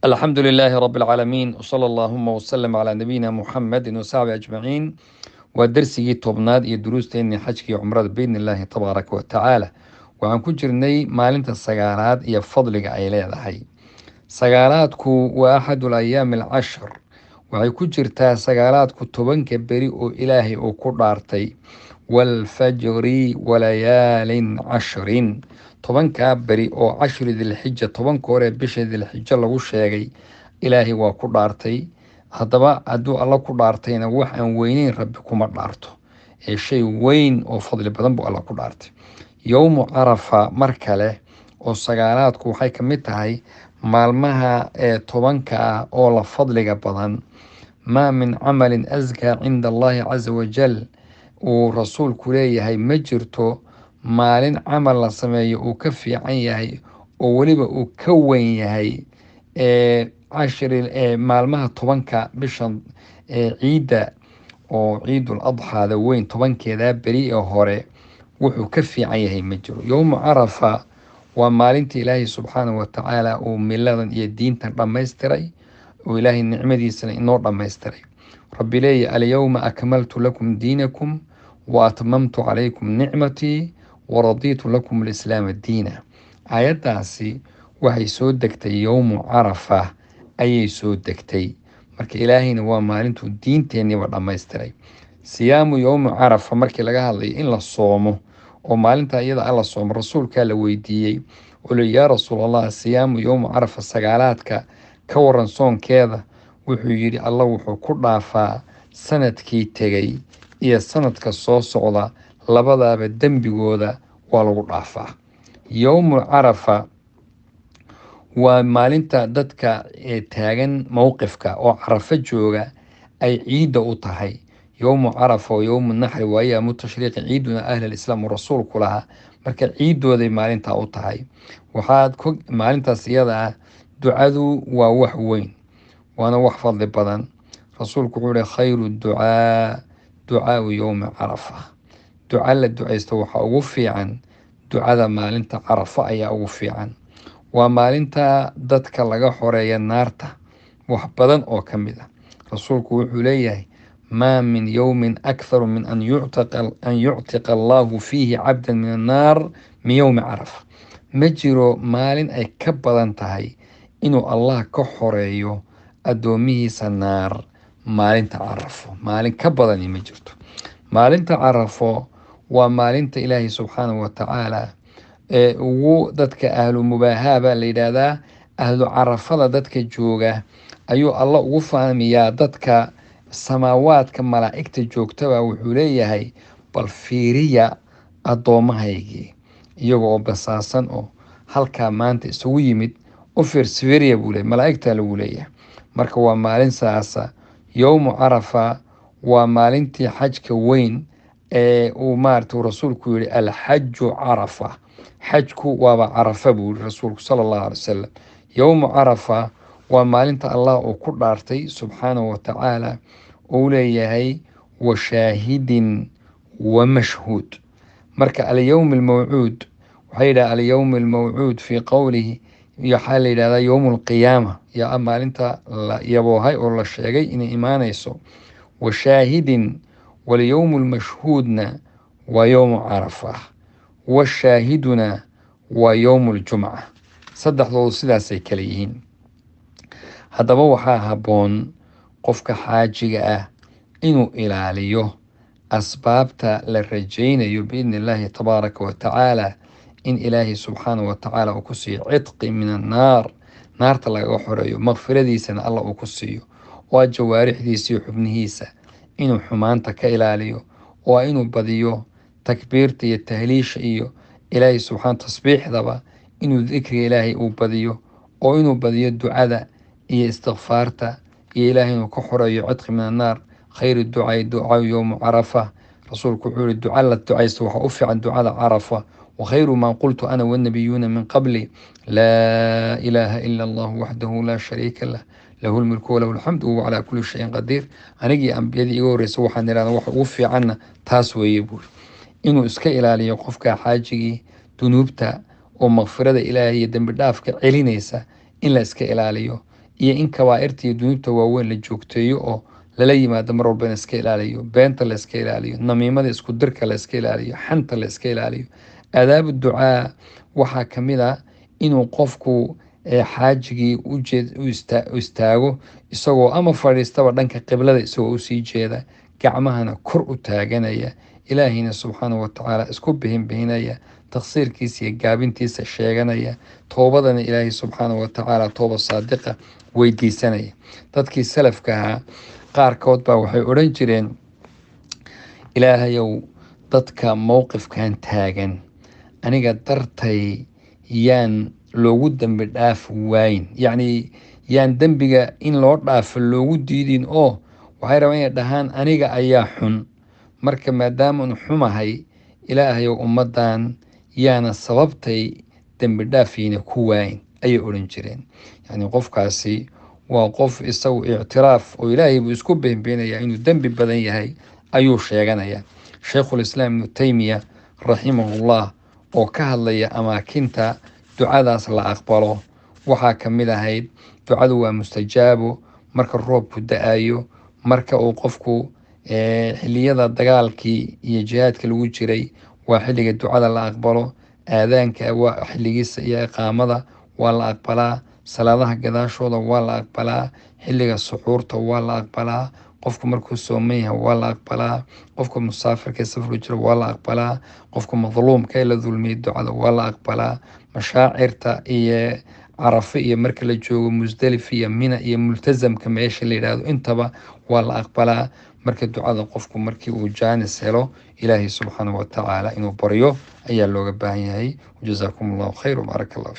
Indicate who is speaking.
Speaker 1: الحمد لله رب العالمين وصلى اللهم وسلم على نبينا محمد وصحبه أجمعين ودرسي توبناد iyo duruusteennii xajka iyo cumrada biidni illaahi tabaaraka wa tacaala waxaan ku jirnay maalinta sagaalaad iyo fadliga ay leedahay. Sagaalaadku waa axadul ayaami alcashr, waxay ku jirtaa sagaalaadku tobanka beri oo ilaahay uu ku dhaartay, waalfajri walayaalin cashrin, tobankaa beri oo cashri dilxija, tobanka hore bisha dilxijo lagu sheegay ilaahay waa ku dhaartay. haddaba hadduu alla ku dhaartayna wax aan weyneyn rabbi kuma dhaarto, ee shay weyn oo fadli badan buu alla ku dhaartay. yowmu carafa mar kale oo sagaalaadku waxay ka mid tahay maalmaha tobanka ah oo la fadliga badan. maa min camalin askaa cinda allahi casa wajal, uu rasuulku leeyahay ma jirto maalin camal la sameeyo uu ka fiican yahay oo weliba uu ka weyn yahay maalmaha tobanka bishan ciidda oo ciidul adxaada weyn tobankeeda beri ee hore wuxuu ka fiican yahay ma jiro. yowmu carafa waa maalintii ilaahay subxaanahu watacaala uu miladan iyo diintan dhammaystiray, oo ilaahay nicmadiisana inoo dhammaystiray. rabbi leeya alyowma akmaltu lakum diinakum wa atmamtu calaykum nicmatii waradiitu lakum alislaama diina. aayaddaasi waxay soo degtay yowmu carafa ayay soo degtay, marka ilaahayna waa maalintuu diinteenniiba dhammaystiray. siyaamu yowmu carafa markii laga hadlayo in la soomo oo maalinta iyada alla soomo, rasuulkaa la weydiiyey oo li yaa rasuul allah, siyaamu yowmu carafa sagaalaadka ka waran soonkeeda. wuxuu yidhi alla wuxuu ku dhaafaa sanadkii tegay iyo sanadka soo socda, labadaaba dembigooda waa lagu dhaafaa. yowmu carafa waa maalinta dadka taagan mowqifka oo carafo jooga ay ciidda u tahay. yowmu carafa wa yowmu naxri wa ayaamu tashriiqi ciiduna ahlalislaam uu rasuulku lahaa, marka ciiddooday maalintaa u tahay. maalintaas iyada ah ducadu waa wax weyn, waana wax fadli badan. rasuulku wuxuu ihi khayru ducaa ducaau yowmi carafa, duca la ducaysto waxaa ugu fiican ducada maalinta carafa ayaa ugu fiican. waa maalinta dadka laga xoreeya naarta wax badan oo ka mid ah. rasuulku wuxuu leeyahay maa min yowmin akharu min an yuctiqa allahu fiihi cabdan min annaar min yowmi carafa. ma jiro maalin ay ka badan tahay inuu allah ka xoreeyo addoomihiisa naar maalinta carafo. maalin ka badani ma jirto. maalinta carafo waa maalinta ilaahay subxaanahu watacaala ugu dadka ahlu mubaahaa baa la yidhaahdaa, ahlu carafada dadka jooga ayuu alla ugu fahmiyaa. dadka samaawaadka malaa'igta joogtaba wuxuu leeyahay bal fiiriya addoomahaygii iyaga oo basaasan oo halkaa maanta isugu yimid, u fiirsifiriya buu leeyahy, malaa'igtaa lagu leeyahay. marka waa maalin saasa. yowmu carafa waa maalintii xajka weyn ee uu maarata rasuulku yihi alxaju carafa, xajku waaba carafa buu yihi rasuulku sala allahu alay wasalam. yowmu carafa waa maalinta allah uu ku dhaartay subxaanahu watacaala, uu leeyahay wa shaahidin wa mashhuud. marka alyowm almawcuud waxaa yidhaha alyowm almawcuud fii qowlihi, waxaa la yidhahdaa yowmu alqiyaama, yaa maalinta la yaboohay oo la sheegay inay imaanayso. wa shaahidin walyowmu almashhuudna waa yowmu carafa, washaahiduna waa yowmu aljumca. saddexdoodu sidaasay kale yihiin. haddaba waxaa habboon qofka xaajiga ah inuu ilaaliyo asbaabta la rajaynayo biidni illaahi tabaaraka wa tacaala in ilaahay subxaanahu watacaala uu ku siiyo cidqi min annaar, naarta lagaga xoreeyo, makfiradiisana alla uu ku siiyo. waa jawaarixdiisa iyo xubnihiisa inuu xumaanta ka ilaaliyo, waa inuu badiyo takbiirta iyo tahliisha iyo ilaahay subxaana tasbiixdaba, inuu dikriga ilaahay uu badiyo, oo inuu badiyo ducada iyo istikfaarta iyo ilaahay inuu ka xoreeyo cidqi min annaar. khayru ducaai ducaau yowmu carafa, rasuulku wuxuu yihi duca la ducaysto waxaa u fiican ducada carafa. وخير ما قلت أنا والنبيون من قبلي لا إله إلا الله وحده لا شريك له له الملك وله الحمد وهو على كل شيء قدير. anigii ambiyadii iga horreysay waxaan idhahdaa wax ugu fiicanna taas weeye buuri, inuu iska ilaaliyo qofka xaajigii dunuubta oo makfirada ilaahay iyo dembi dhaafka celinaysa in la iska ilaaliyo, iyo in kabaa'irta iyo dunuubta waaweyn la joogteeyo oo lala yimaado mar walba in iska ilaaliyo, beenta la iska ilaaliyo, namiimada isku dirka la iska ilaaliyo, xanta la iska ilaaliyo. aadaabu ducaa waxaa ka mid ah inuu qofku xaajigii u istaago isagoo ama fadhiistaba dhanka qiblada isagoo usii jeeda, gacmahana kor u taaganaya, ilaahayna subxaanahu watacaala isku bihinbihinaya, taqsiirkiisa iyo gaabintiisa sheeganaya, toobadana ilaahay subxaanahu watacaala tooba saadiqa weydiisanaya. dadkii salafka ahaa qaarkood baa waxay odhan jireen, ilaahayow dadka mowqifkan taagan aniga dartay yaan loogu dembi dhaaf waayin, yacni yaan dembiga in loo dhaafo loogu diidin, oo waxay rabaan inay dhahaan aniga ayaa xun, marka maadaamaan xumahay ilaahayow ummaddan yaana sababtay dembi dhaafayna ku waayin ayay odhan jireen. yacni qofkaasi waa qof isagu ictiraaf oo ilaahay buu isku beenbeenayaa inuu dembi badan yahay ayuu sheeganayaa. shaykhulislaam ibnu taymiya raximahullah oo ka hadlaya amaakinta ducadaas la aqbalo waxaa ka mid ahayd, ducadu waa mustajaabo marka roobku da-ayo, marka uu qofku xilliyada dagaalkii iyo jihaadka lagu jiray waa xilliga ducada la aqbalo, aadaanka waa xilligiisa iyo iqaamada waa la aqbalaa, salaadaha gadaashooda waa la aqbalaa, xilliga suxuurta waa la aqbalaa, qofku markuu sooman yahay waa la aqbalaa, qofka musaafirka safarku jira waa la aqbalaa, qofka madluumka ee la dulmiyay ducada waa la aqbalaa, mashaacirta iyo carafe iyo marka la joogo musdelif iyo mina iyo multazamka meesha la yidhaahdo intaba waa la aqbalaa. marka ducada qofku markii uu jaanis helo ilaahay subxaanahu watacaala inuu baryo ayaa looga baahan yahay. wajazaakum allahu khayr wbaaraka allah fiik.